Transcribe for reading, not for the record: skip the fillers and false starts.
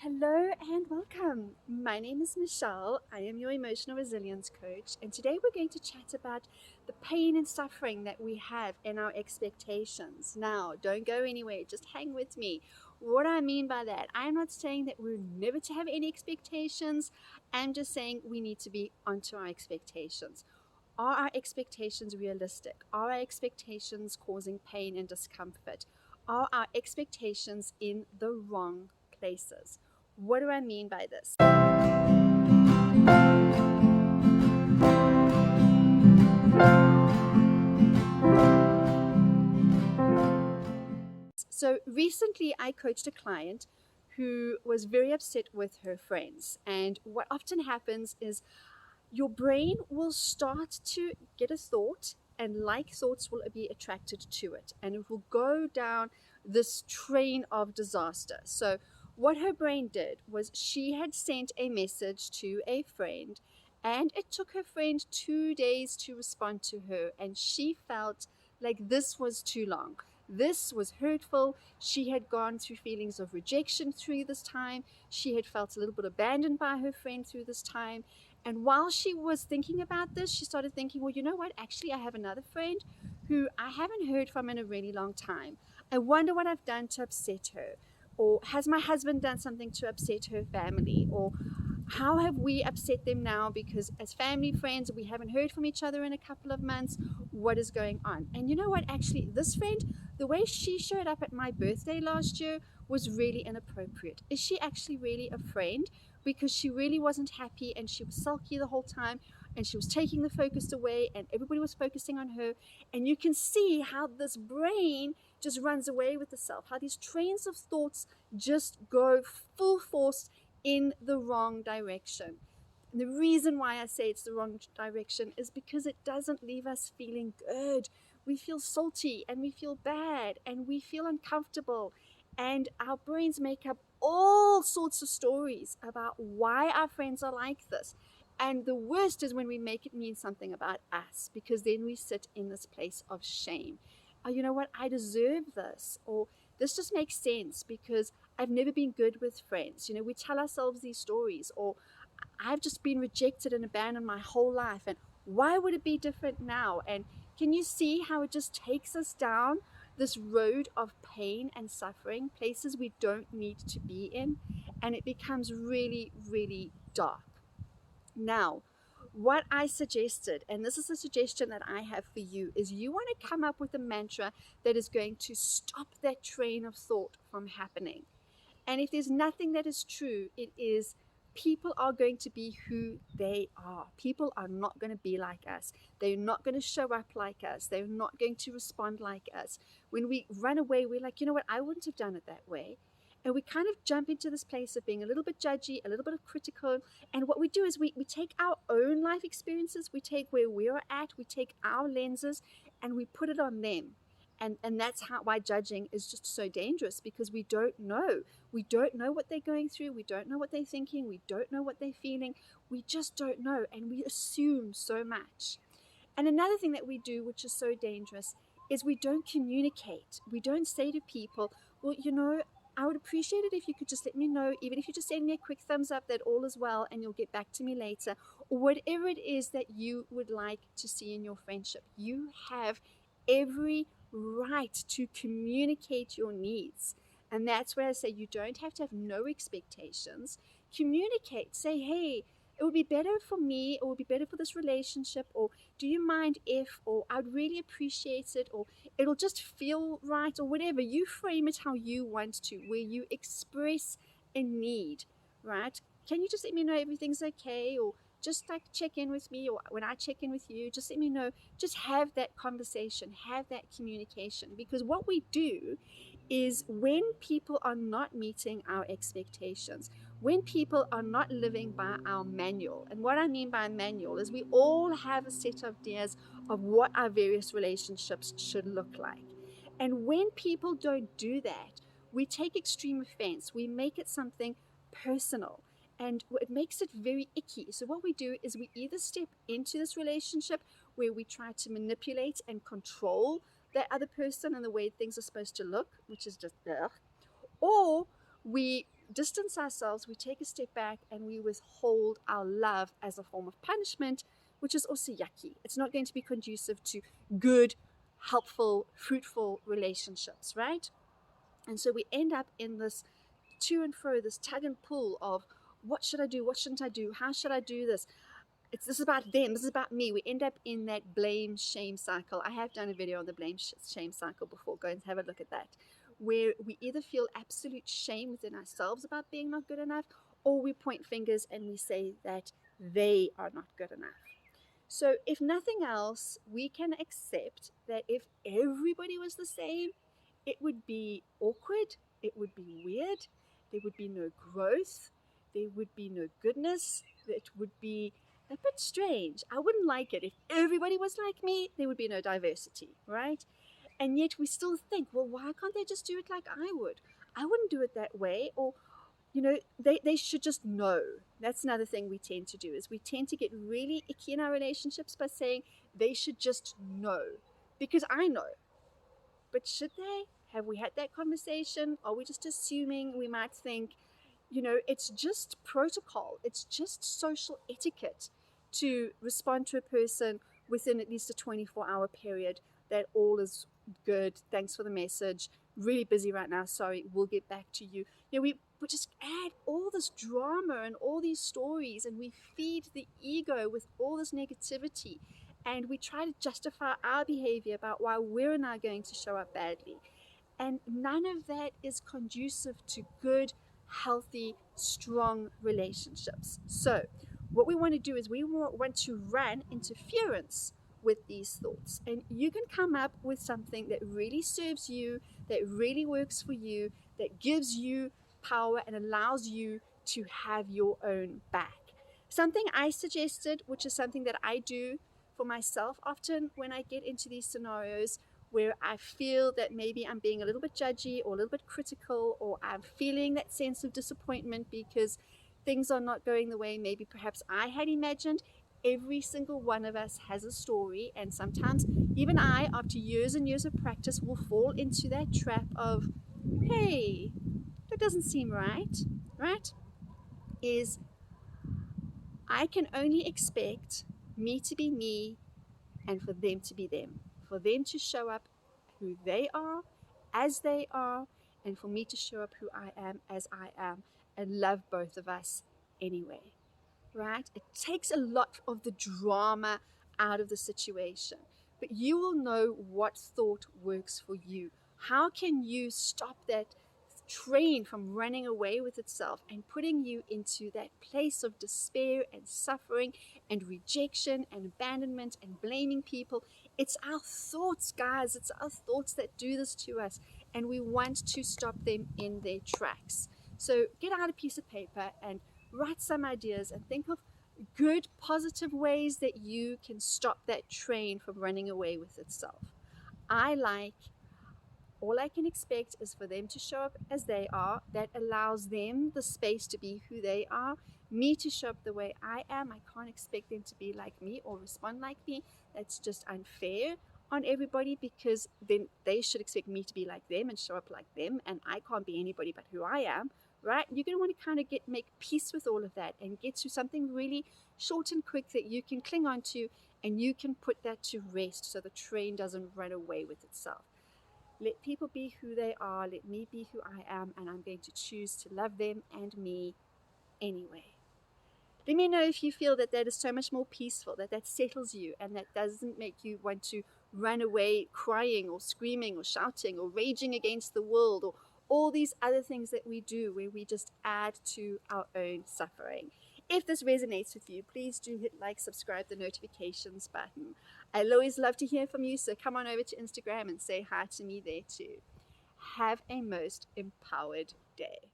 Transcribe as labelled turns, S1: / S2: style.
S1: Hello and welcome. My name is Michelle. I am your emotional resilience coach, and today we're going to chat about the pain and suffering that we have in our expectations. Now, don't go anywhere, just hang with me. What I mean by that, I'm not saying that we're never to have any expectations, I'm just saying we need to be onto our expectations. Are our expectations realistic? Are our expectations causing pain and discomfort? Are our expectations in the wrong places? What do I mean by this? So recently, I coached a client who was very upset with her friends. And what often happens is your brain will start to get a thought, and like thoughts will be attracted to it, and it will go down this train of disaster. So what her brain did was she had sent a message to a friend, and it took her friend 2 days to respond to her, and she felt like this was too long. This was hurtful. She had gone through feelings of rejection through this time. She had felt a little bit abandoned by her friend through this time. And while she was thinking about this, she started thinking, well, you know what? Actually, I have another friend who I haven't heard from in a really long time. I wonder what I've done to upset her. Or has my husband done something to upset her family? Or how have we upset them now? Because as family friends, we haven't heard from each other in a couple of months. What is going on? And you know what? Actually, this friend, the way she showed up at my birthday last year was really inappropriate. Is she actually really a friend? Because she really wasn't happy and she was sulky the whole time and she was taking the focus away and everybody was focusing on her. And you can see how this brain just runs away with itself, how these trains of thoughts just go full force in the wrong direction. And the reason why I say it's the wrong direction is because it doesn't leave us feeling good. We feel salty and we feel bad and we feel uncomfortable. And our brains make up all sorts of stories about why our friends are like this. And the worst is when we make it mean something about us, because then we sit in this place of shame. Oh, you know what? I deserve this. Or this just makes sense because I've never been good with friends. You know, we tell ourselves these stories, or I've just been rejected and abandoned my whole life. And why would it be different now? And can you see how it just takes us down this road of pain and suffering, places we don't need to be in? And it becomes really, really dark. Now, what I suggested, and this is a suggestion that I have for you, is you want to come up with a mantra that is going to stop that train of thought from happening. And if there's nothing that is true, it is people are going to be who they are. People are not going to be like us. They're not going to show up like us. They're not going to respond like us. When we run away, we're like, you know what, I wouldn't have done it that way. And we kind of jump into this place of being a little bit judgy, a little bit of critical. And what we do is we take our own life experiences, we take where we are at, we take our lenses, and we put it on them. And that's why judging is just so dangerous, because we don't know. We don't know what they're going through. We don't know what they're thinking. We don't know what they're feeling. We just don't know. And we assume so much. And another thing that we do, which is so dangerous, is we don't communicate. We don't say to people, well, you know, I would appreciate it if you could just let me know, even if you just send me a quick thumbs up that all is well and you'll get back to me later, or whatever it is that you would like to see in your friendship. You have every right to communicate your needs. And that's where I say you don't have to have no expectations. Communicate. Say, hey, it would be better for me, it would be better for this relationship, or do you mind if, or I'd really appreciate it, or it'll just feel right, or whatever. You frame it how you want to, where you express a need, right? Can you just let me know everything's okay, or just like check in with me, or when I check in with you, just let me know. Just have that conversation, have that communication, because what we do is when people are not meeting our expectations, when people are not living by our manual. And what I mean by manual is we all have a set of ideas of what our various relationships should look like. And when people don't do that, we take extreme offense. We make it something personal. And it makes it very icky. So what we do is we either step into this relationship where we try to manipulate and control that other person and the way things are supposed to look, which is just ugh, or we distance ourselves, we take a step back, and we withhold our love as a form of punishment, which is also yucky. It's not going to be conducive to good, helpful, fruitful relationships, right? And so we end up in this to and fro, this tug and pull of what should I do? What shouldn't I do? How should I do this? This is about them. This is about me. We end up in that blame shame cycle. I have done a video on the blame shame cycle before. Go and have a look at that, where we either feel absolute shame within ourselves about being not good enough, or we point fingers and we say that they are not good enough. So if nothing else, we can accept that if everybody was the same, it would be awkward, it would be weird, there would be no growth, there would be no goodness, it would be a bit strange. I wouldn't like it. If everybody was like me, there would be no diversity, right? And yet we still think, well, why can't they just do it like I would? I wouldn't do it that way. Or, they should just know. That's another thing we tend to do, is we tend to get really icky in our relationships by saying they should just know, because I know. But should they? Have we had that conversation? Are we just assuming? We might think, it's just protocol. It's just social etiquette to respond to a person within at least a 24-hour period that all is good. Thanks for the message. Really busy right now. Sorry, we'll get back to you. We just add all this drama and all these stories, and we feed the ego with all this negativity. And we try to justify our behavior about why we're now going to show up badly. And none of that is conducive to good, healthy, strong relationships. So what we want to do is we want to run interference with these thoughts. And you can come up with something that really serves you, that really works for you, that gives you power and allows you to have your own back. Something I suggested, which is something that I do for myself often when I get into these scenarios where I feel that maybe I'm being a little bit judgy or a little bit critical, or I'm feeling that sense of disappointment because things are not going the way maybe perhaps I had imagined. Every single one of us has a story, and sometimes even I, after years and years of practice, will fall into that trap of, hey, that doesn't seem right, right? Is I can only expect me to be me and for them to be them, for them to show up who they are, as they are, and for me to show up who I am as I am, and love both of us anyway, right? It takes a lot of the drama out of the situation, but you will know what thought works for you. How can you stop that train from running away with itself and putting you into that place of despair and suffering and rejection and abandonment and blaming people? It's our thoughts, guys. It's our thoughts that do this to us, and we want to stop them in their tracks. So get out a piece of paper and write some ideas and think of good, positive ways that you can stop that train from running away with itself. All I can expect is for them to show up as they are. That allows them the space to be who they are. Me to show up the way I am. I can't expect them to be like me or respond like me. That's just unfair on everybody, because then they should expect me to be like them and show up like them, and I can't be anybody but who I am, right? You're going to want to kind of make peace with all of that and get to something really short and quick that you can cling on to, and you can put that to rest so the train doesn't run away with itself. Let people be who they are. Let me be who I am, and I'm going to choose to love them and me anyway. Let me know if you feel that is so much more peaceful, that settles you, and that doesn't make you want to run away crying or screaming or shouting or raging against the world, or all these other things that we do where we just add to our own suffering. If this resonates with you, please do hit like, subscribe, the notifications button. I always love to hear from you, so come on over to Instagram and say hi to me there too. Have a most empowered day.